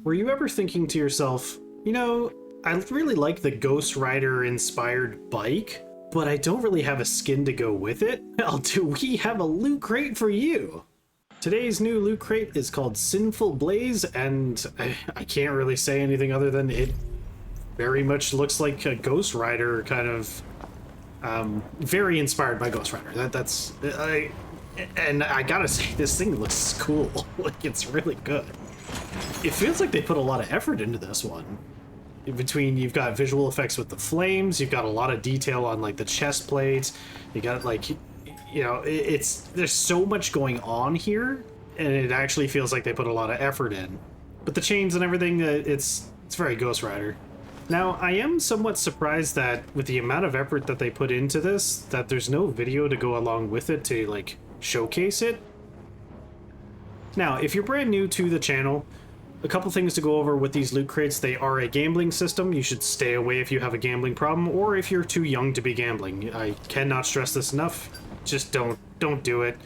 Were you ever thinking to yourself, you know, I really like the Ghost Rider inspired bike, but I don't really have a skin to go with it? Well, do we have a loot crate for you? Today's new loot crate is called Sinful Blaze, and I can't really say anything other than it very much looks like a Ghost Rider kind of, very inspired by Ghost Rider. And I gotta say, this thing looks cool. Like, it's really good. It feels like they put a lot of effort into this one. In between, you've got visual effects with the flames, you've got a lot of detail on like the chest plates, you got like, you know, there's so much going on here, and it actually feels like they put a lot of effort in. But the chains and everything, it's very Ghost Rider. Now, I am somewhat surprised that with the amount of effort that they put into this, that there's no video to go along with it to like showcase it. Now, if you're brand new to the channel, a couple things to go over with these loot crates. They are a gambling system. You should stay away if you have a gambling problem, or if you're too young to be gambling. I cannot stress this enough. Just don't do it.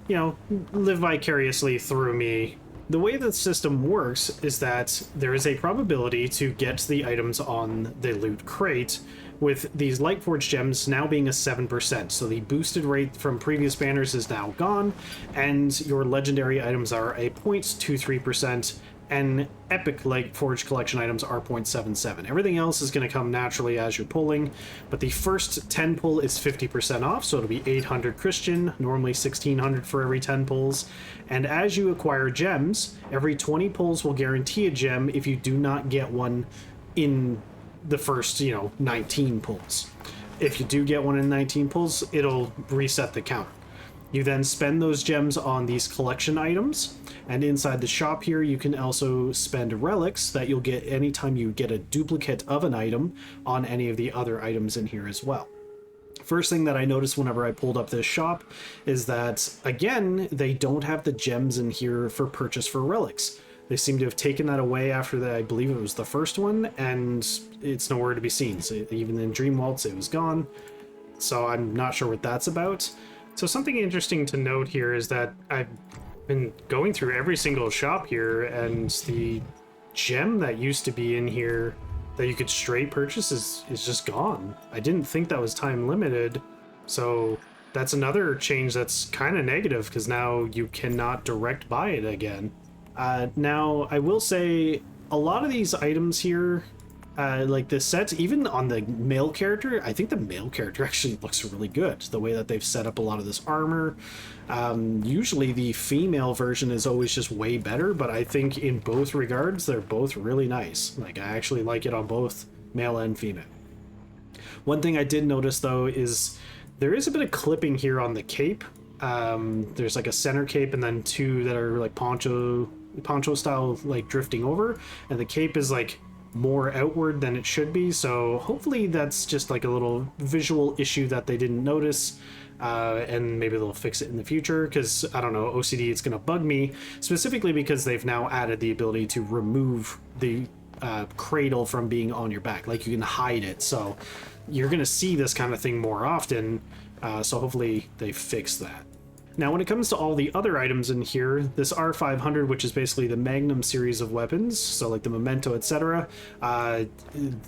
You know, live vicariously through me. The way the system works is that there is a probability to get the items on the loot crate, with these Lightforged gems now being a 7%. So the boosted rate from previous banners is now gone, and your legendary items are a 0.23%, and epic Lightforged collection items are 0.77. Everything else is going to come naturally as you're pulling, but the first 10 pull is 50% off, so it'll be 800 Christian, normally 1600 for every 10 pulls. And as you acquire gems, every 20 pulls will guarantee a gem if you do not get one in the first, 19 pulls. If you do get one in 19 pulls, it'll reset the counter. You then spend those gems on these collection items, and inside the shop here you can also spend relics that you'll get anytime you get a duplicate of an item on any of the other items in here as well. First thing that I noticed whenever I pulled up this shop is that, again, they don't have the gems in here for purchase for relics. They seem to have taken that away after I believe it was the first one, and it's nowhere to be seen. So even in Dream Waltz, it was gone. So I'm not sure what that's about. So something interesting to note here is that I've been going through every single shop here, and the gem that used to be in here that you could straight purchase is just gone. I didn't think that was time limited, so that's another change that's kind of negative, because now you cannot direct buy it again. Now, I will say, a lot of these items here, like the sets, even on the male character, I think the male character actually looks really good. The way that they've set up a lot of this armor. Usually the female version is always just way better, but I think in both regards, they're both really nice. Like, I actually like it on both male and female. One thing I did notice, though, is there is a bit of clipping here on the cape. There's like a center cape and then two that are like poncho style, like drifting over, and the cape is like more outward than it should be, so hopefully that's just like a little visual issue that they didn't notice, and maybe they'll fix it in the future, because I don't know, OCD, it's gonna bug me, specifically because they've now added the ability to remove the cradle from being on your back. Like, you can hide it, so you're gonna see this kind of thing more often, so hopefully they fix that. Now, when it comes to all the other items in here, this R500, which is basically the Magnum series of weapons, so like the Memento, etc.,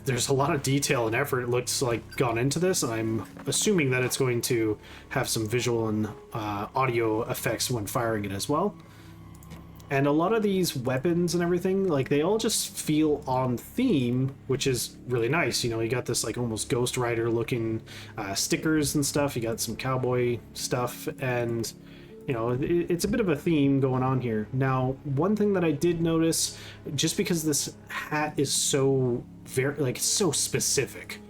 there's a lot of detail and effort, it looks like, gone into this, and I'm assuming that it's going to have some visual and audio effects when firing it as well. And a lot of these weapons and everything, like, they all just feel on theme, which is really nice. You know, you got this like almost Ghost Rider looking stickers and stuff. You got some Cowboy stuff, and you know, it's a bit of a theme going on here. Now, one thing that I did notice, just because this hat is so so specific,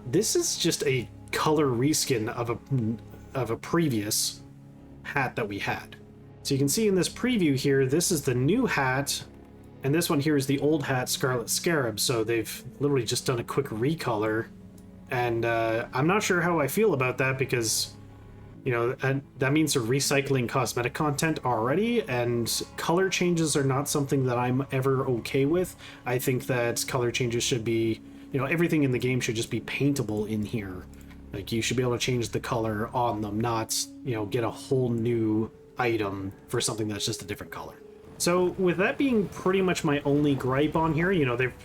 this is just a color reskin of a previous hat that we had. So you can see in this preview here, this is the new hat, and this one here is the old hat, Scarlet Scarab. So they've literally just done a quick recolor, and I'm not sure how I feel about that, because, you know, that means they're recycling cosmetic content already, and color changes are not something that I'm ever okay with. I think that color changes should be, you know, everything in the game should just be paintable in here. Like, you should be able to change the color on them, not, you know, get a whole new item for something that's just a different color. So with that being pretty much my only gripe on here, you know, they've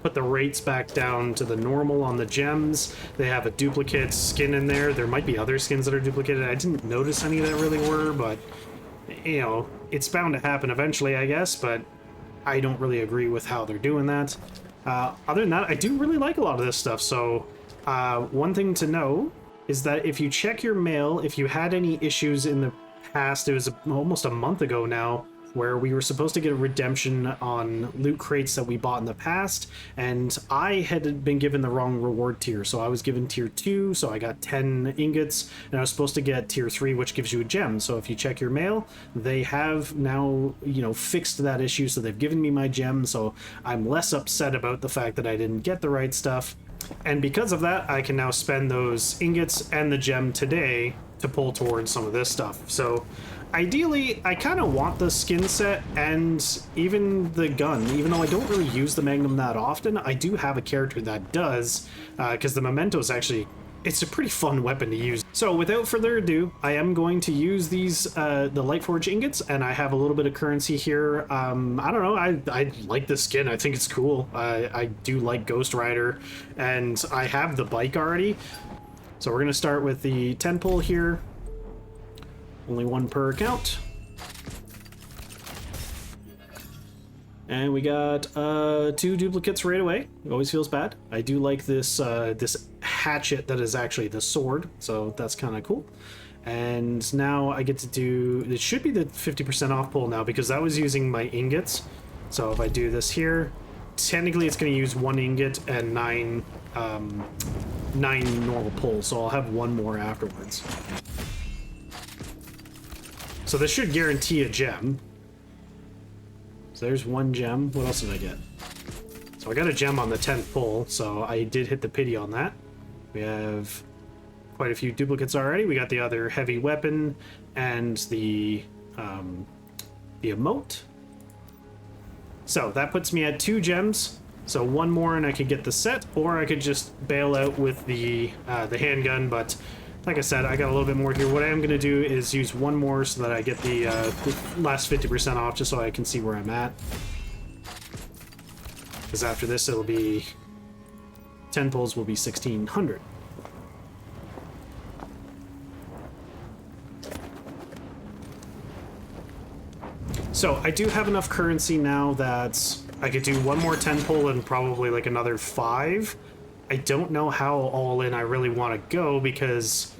put the rates back down to the normal on the gems. They have a duplicate skin in there. There might be other skins that are duplicated. I didn't notice any that really were, but, you know, it's bound to happen eventually, I guess, but I don't really agree with how they're doing that. Other than that, I do really like a lot of this stuff, so one thing to know is that if you check your mail, if you had any issues in the past, it was almost a month ago now, where we were supposed to get a redemption on loot crates that we bought in the past, and I had been given the wrong reward tier. So I was given tier 2, so I got 10 ingots, and I was supposed to get tier 3, which gives you a gem. So if you check your mail, they have now, you know, fixed that issue, so they've given me my gem, so I'm less upset about the fact that I didn't get the right stuff. And because of that, I can now spend those ingots and the gem today to pull towards some of this stuff. So ideally, I kind of want the skin set and even the gun. Even though I don't really use the Magnum that often, I do have a character that does, because the Memento is actually, it's a pretty fun weapon to use. So without further ado, I am going to use these, the Lightforge ingots, and I have a little bit of currency here. I don't know, I like the skin. I think it's cool. I do like Ghost Rider, and I have the bike already. So we're going to start with the 10 pull here. Only one per account. And we got 2 duplicates right away. It always feels bad. I do like this this hatchet that is actually the sword, so that's kind of cool. And now I get to do, it should be the 50% off pull now, because that was using my ingots. So if I do this here, technically it's going to use 1 ingot and 9 normal pulls, so I'll have 1 more afterwards. So this should guarantee a gem. So there's 1 gem. What else did I get? So I got a gem on the 10th pull, so I did hit the pity on that. We have quite a few duplicates already. We got the other heavy weapon and the emote. So that puts me at 2 gems. So 1 more and I could get the set, or I could just bail out with the handgun, but like I said, I got a little bit more here. What I am going to do is use 1 more so that I get the last 50% off, just so I can see where I'm at. Because after this, it'll be 10 pulls will be 1,600. So I do have enough currency now that I could do 1 more 10 pull and probably like another 5. I don't know how all in I really want to go, because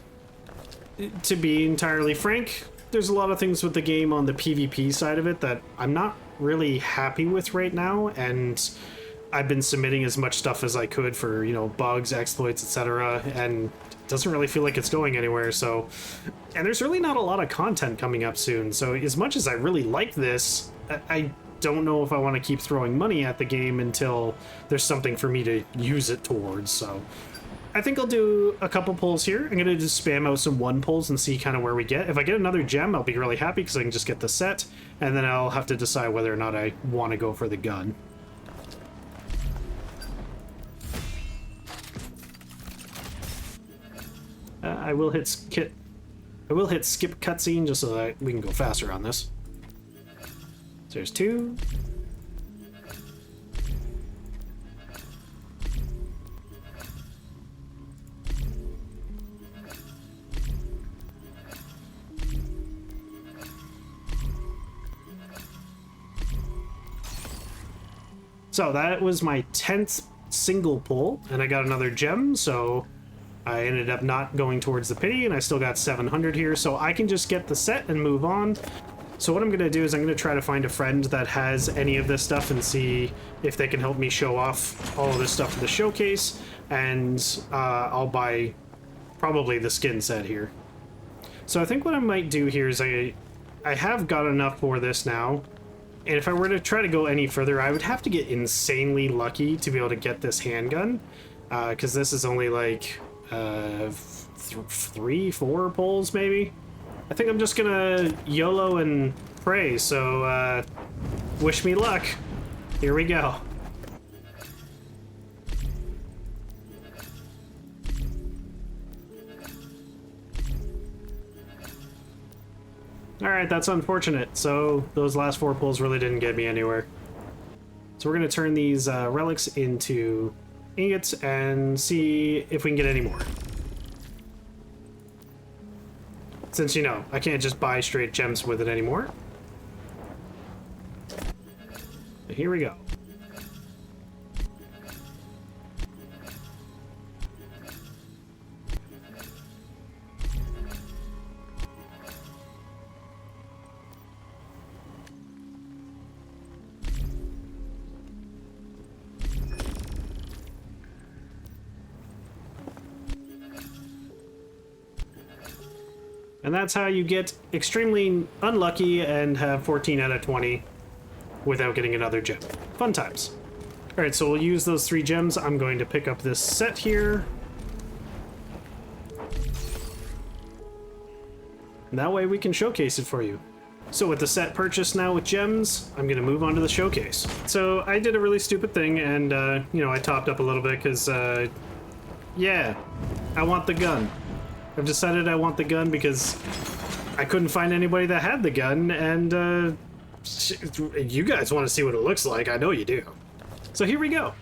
to be entirely frank, there's a lot of things with the game on the PvP side of it that I'm not really happy with right now, and I've been submitting as much stuff as I could for, you know, bugs, exploits, etc., and it doesn't really feel like it's going anywhere. So, and there's really not a lot of content coming up soon, so as much as I really like this, I don't know if I want to keep throwing money at the game until there's something for me to use it towards. So I think I'll do a couple pulls here. I'm going to just spam out some 1 pulls and see kind of where we get. If I get another gem, I'll be really happy because I can just get the set, and then I'll have to decide whether or not I want to go for the gun. I will hit skip cutscene just so that we can go faster on this. So there's 2. So that was my 10th single pull, and I got another gem, so I ended up not going towards the pity, and I still got 700 here, so I can just get the set and move on. So what I'm going to do is I'm going to try to find a friend that has any of this stuff and see if they can help me show off all of this stuff for the showcase, and I'll buy probably the skin set here. So I think what I might do here is I have got enough for this now, and if I were to try to go any further, I would have to get insanely lucky to be able to get this handgun, because this is only like 3, 4 pulls maybe. I think I'm just gonna YOLO and pray, so wish me luck. Here we go. Alright, that's unfortunate. So those last 4 pulls really didn't get me anywhere. So we're going to turn these relics into ingots and see if we can get any more. Since, you know, I can't just buy straight gems with it anymore. But here we go. And that's how you get extremely unlucky and have 14 out of 20 without getting another gem. Fun times. All right, so we'll use those 3 gems. I'm going to pick up this set here. And that way we can showcase it for you. So with the set purchased now with gems, I'm going to move on to the showcase. So I did a really stupid thing and, you know, I topped up a little bit because, yeah, I want the gun. I've decided I want the gun because I couldn't find anybody that had the gun, and you guys want to see what it looks like. I know you do. So here we go.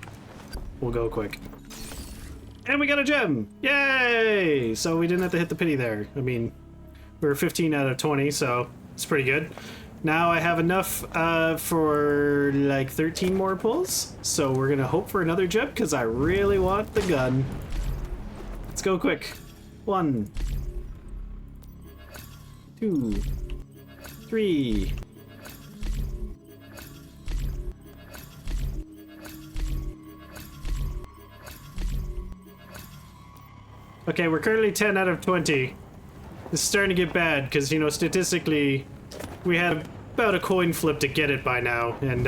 We'll go quick. And we got a gem! Yay! So we didn't have to hit the pity there. I mean, we were 15 out of 20, so it's pretty good. Now I have enough for like 13 more pulls, so we're gonna hope for another gem because I really want the gun. Let's go quick. 1, 2, 3. Okay, we're currently 10 out of 20. This is starting to get bad because, you know, statistically, we had about a coin flip to get it by now, and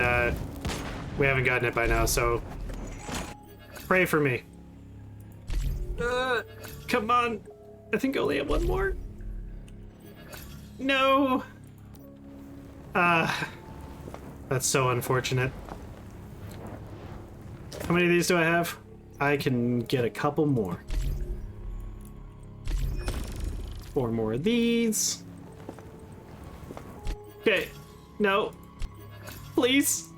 we haven't gotten it by now, so pray for me. Come on. I think I only have 1 more. No. That's so unfortunate. How many of these do I have? I can get a couple more. 4 more of these. Okay. No. Please.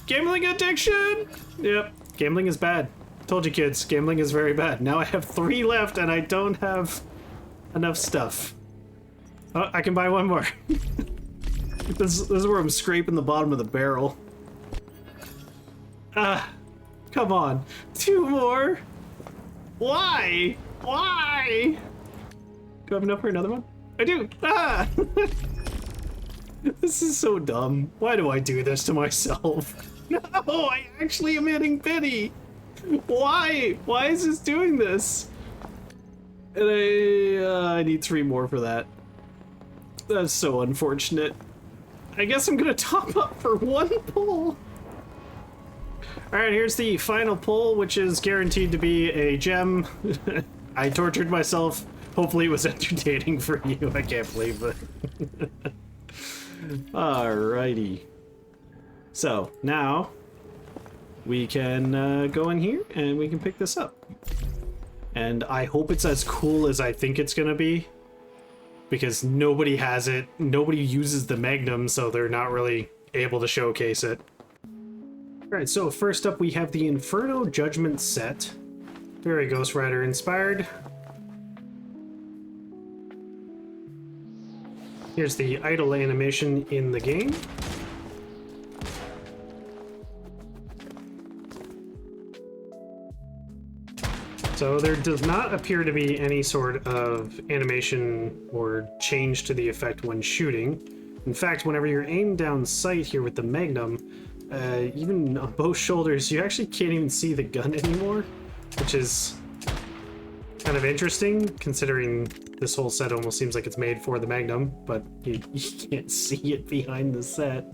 Gambling addiction. Yep. Gambling is bad. Told you kids, gambling is very bad. Now I have 3 left and I don't have enough stuff. Oh, I can buy 1 more. This is where I'm scraping the bottom of the barrel. Come on. 2 more? Why? Why? Do I have enough for another one? I do! Ah! This is so dumb. Why do I do this to myself? No, I actually am hitting pity! Why? Why is this doing this? And I need 3 more for that. That's so unfortunate. I guess I'm gonna top up for 1 pull. Alright, here's the final pull, which is guaranteed to be a gem. I tortured myself. Hopefully it was entertaining for you. I can't believe it. Alrighty. So, now we can go in here and we can pick this up. And I hope it's as cool as I think it's gonna be, because nobody has it, nobody uses the Magnum, so they're not really able to showcase it. Alright, so first up we have the Inferno Judgement Set. Very Ghost Rider inspired. Here's the idle animation in the game. So there does not appear to be any sort of animation or change to the effect when shooting. In fact, whenever you're aimed down sight here with the Magnum, even on both shoulders, you actually can't even see the gun anymore, which is kind of interesting, considering this whole set almost seems like it's made for the Magnum, but you can't see it behind the set.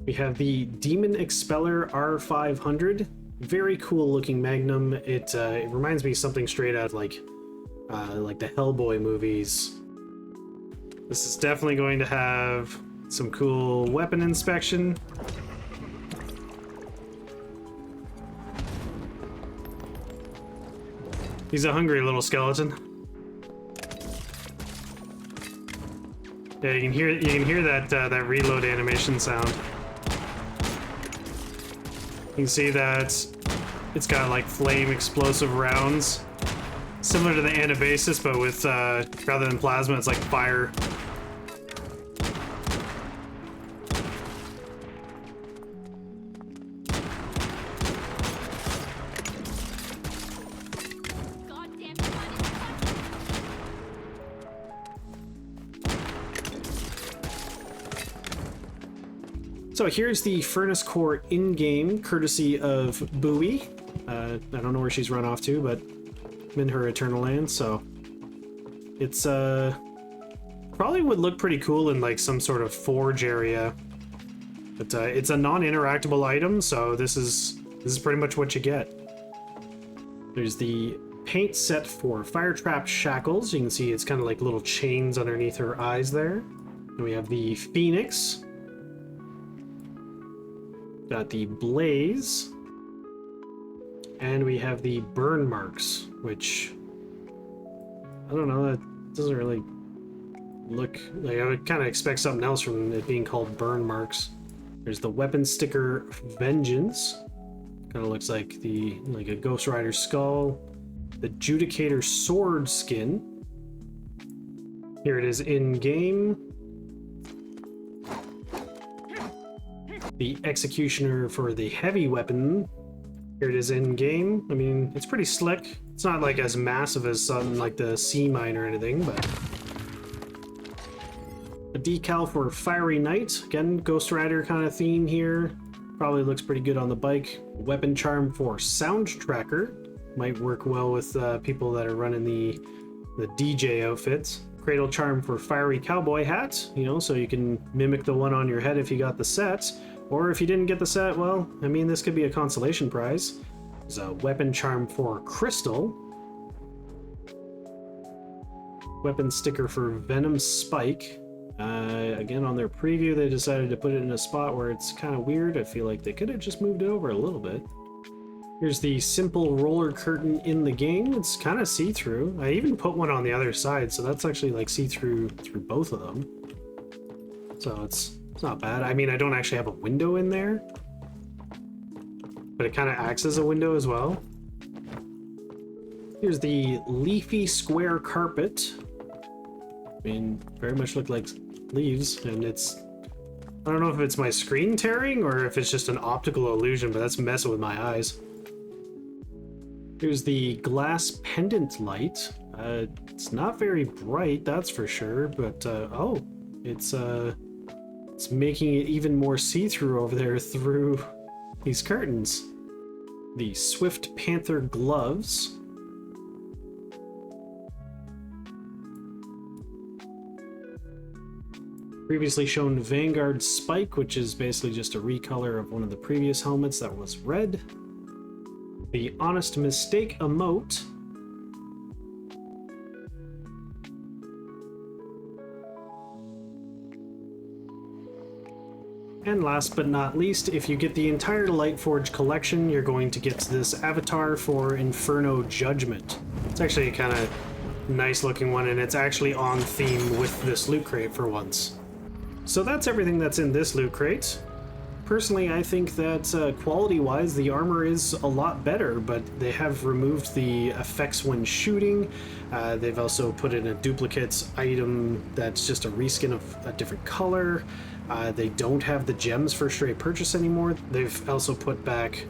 We have the Demon Expeller R500. Very cool looking Magnum. It reminds me of something straight out like the Hellboy movies. This is definitely going to have some cool weapon inspection. He's a hungry little skeleton. Yeah, you can hear that that reload animation sound. You can see that it's got like flame explosive rounds, similar to the Anabasis, but with rather than plasma, it's like fire. So here's the furnace core in-game, courtesy of Bowie. I don't know where she's run off to, but I'm in her Eternal Land, so it's probably would look pretty cool in like some sort of forge area. But it's a non-interactable item, so this is pretty much what you get. There's the paint set for Firetrap Shackles. You can see it's kind of like little chains underneath her eyes there. And we have the Pheonix. Got the Blaze, and we have the burn marks, which I don't know, that doesn't really look like, I would kind of expect something else from it being called burn marks. There's the weapon sticker Vengeance, kind of looks like a Ghost Rider skull. The Judicator sword skin, here it is in game. The Executioner for the heavy weapon. Here it is in game. I mean, it's pretty slick. It's not like as massive as something like the Sea Mine or anything, but a decal for Fiery Knight. Again, Ghost Rider kind of theme here. Probably looks pretty good on the bike. Weapon charm for Sound Tracker. Might work well with people that are running the DJ outfits. Cradle charm for Fiery Cowboy hat, you know, so you can mimic the one on your head if you got the set. Or if you didn't get the set, well, I mean, this could be a consolation prize. There's a weapon charm for Crystal. Weapon sticker for Venom Spike. Again, on their preview, they decided to put it in a spot where it's kind of weird. I feel like they could have just moved it over a little bit. Here's the simple roller curtain in the game. It's kind of see-through. I even put one on the other side, so that's actually like see-through through both of them. So it's not bad. I mean, I don't actually have a window in there, but it kind of acts as a window as well. Here's the Leafy square carpet. I mean, very much look like leaves, and it's... I don't know if it's my screen tearing or if it's just an optical illusion, but that's messing with my eyes. Here's the glass pendant light. It's not very bright, that's for sure, but oh, it's making it even more see-through over there through these curtains. The Swift Panther gloves. Previously shown Vanguard Spike, which is basically just a recolor of one of the previous helmets that was red. The Honest Mistake emote. And last but not least, if you get the entire Lightforge collection, you're going to get this avatar for Inferno Judgement. It's actually a kind of nice looking one, and it's actually on theme with this loot crate for once. So that's everything that's in this loot crate. Personally, I think that quality-wise, the armor is a lot better, but they have removed the effects when shooting. They've also put in a duplicate item that's just a reskin of a different color. They don't have the gems for straight purchase anymore. They've also put back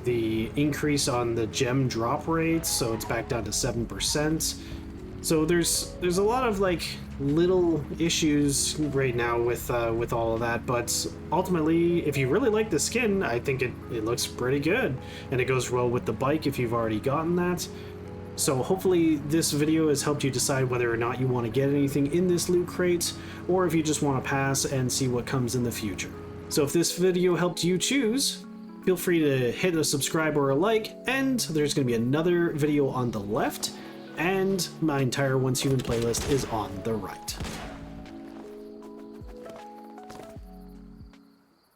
the increase on the gem drop rates, so it's back down to 7%. So there's a lot of like little issues right now with all of that, but ultimately, if you really like the skin, I think it looks pretty good, and it goes well with the bike if you've already gotten that. So hopefully this video has helped you decide whether or not you want to get anything in this loot crate, or if you just want to pass and see what comes in the future. So if this video helped you choose, feel free to hit a subscribe or a like, and there's going to be another video on the left, and my entire Once Human playlist is on the right.